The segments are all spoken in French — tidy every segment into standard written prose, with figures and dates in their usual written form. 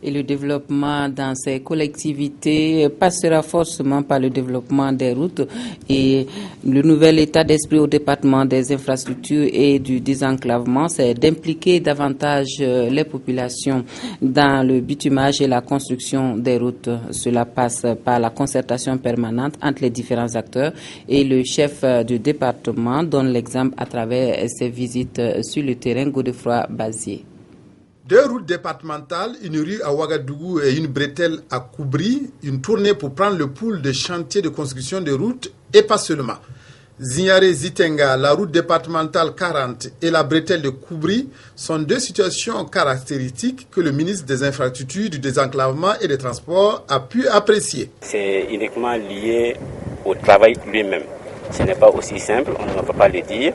Et le développement dans ces collectivités passera forcément par le développement des routes et le nouvel état d'esprit au département des infrastructures et du désenclavement, c'est d'impliquer davantage les populations dans le bitumage et la construction des routes. Cela passe par la concertation permanente entre les différents acteurs et le chef du département donne l'exemple à travers ses visites sur le terrain Godefroy-Bazier. 2 routes départementales, une rue à Ouagadougou et une bretelle à Koubri, une tournée pour prendre le pouls de chantiers de construction de routes et pas seulement. Zignaré-Zitenga, la route départementale 40 et la bretelle de Koubri sont 2 situations caractéristiques que le ministre des Infrastructures, du Désenclavement et des Transports a pu apprécier. C'est uniquement lié au travail lui-même. Ce n'est pas aussi simple, on ne peut pas le dire.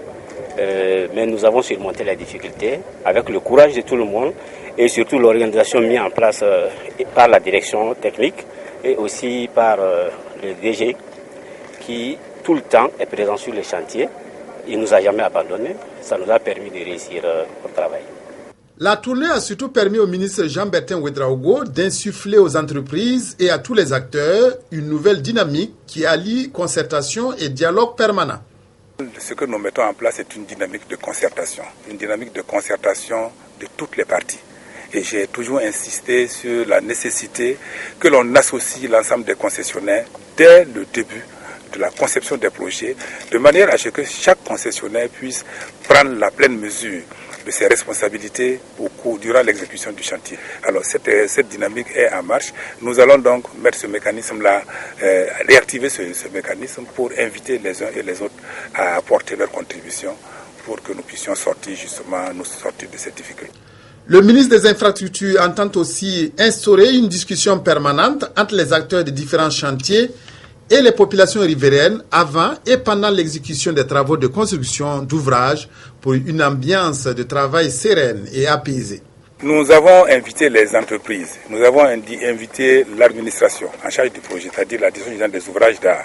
Mais nous avons surmonté la difficulté avec le courage de tout le monde et surtout l'organisation mise en place par la direction technique et aussi par le DG qui tout le temps est présent sur les chantiers. Il ne nous a jamais abandonnés. Ça nous a permis de réussir au travail. La tournée a surtout permis au ministre Jean-Bertin Ouedraogo d'insuffler aux entreprises et à tous les acteurs une nouvelle dynamique qui allie concertation et dialogue permanent. Ce que nous mettons en place est une dynamique de concertation de toutes les parties. Et j'ai toujours insisté sur la nécessité que l'on associe l'ensemble des concessionnaires dès le début de la conception des projets, de manière à ce que chaque concessionnaire puisse prendre la pleine mesure de ses responsabilités durant l'exécution du chantier. Alors cette dynamique est en marche. Nous allons donc mettre ce mécanisme-là, réactiver ce mécanisme pour inviter les uns et les autres à apporter leur contribution pour que nous puissions sortir de cette difficulté. Le ministre des Infrastructures entend aussi instaurer une discussion permanente entre les acteurs des différents chantiers et les populations riveraines avant et pendant l'exécution des travaux de construction d'ouvrages pour une ambiance de travail sereine et apaisée. Nous avons invité les entreprises, nous avons invité l'administration en charge du projet, c'est-à-dire la direction générale des ouvrages d'art,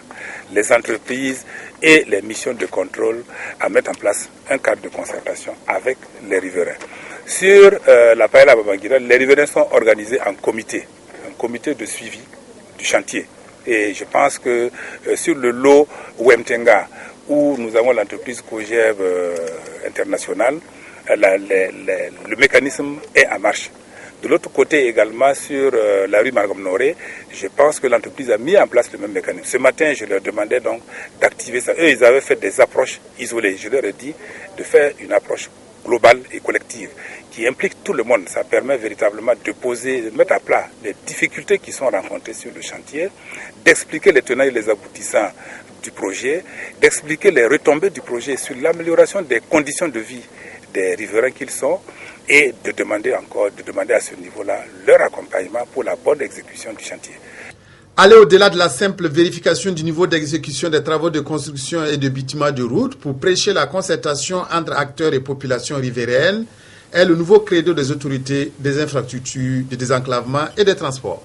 les entreprises et les missions de contrôle à mettre en place un cadre de concertation avec les riverains. Sur la Paella Babanguira, les riverains sont organisés en un comité de suivi du chantier. Et je pense que sur le lot Ouemtenga, où nous avons l'entreprise Cogev internationale, le mécanisme est en marche. De l'autre côté également, sur la rue Margom-Noré, je pense que l'entreprise a mis en place le même mécanisme. Ce matin, je leur demandais donc d'activer ça. Eux, ils avaient fait des approches isolées. Je leur ai dit de faire une approche globale et collective qui implique tout le monde. Ça permet véritablement de mettre à plat les difficultés qui sont rencontrées sur le chantier, d'expliquer les tenants et les aboutissants du projet, d'expliquer les retombées du projet sur l'amélioration des conditions de vie des riverains qu'ils sont et de demander à ce niveau-là leur accompagnement pour la bonne exécution du chantier. Aller au-delà de la simple vérification du niveau d'exécution des travaux de construction et de bitumage de route pour prêcher la concertation entre acteurs et populations riveraines est le nouveau credo des autorités des infrastructures, du désenclavement et des transports.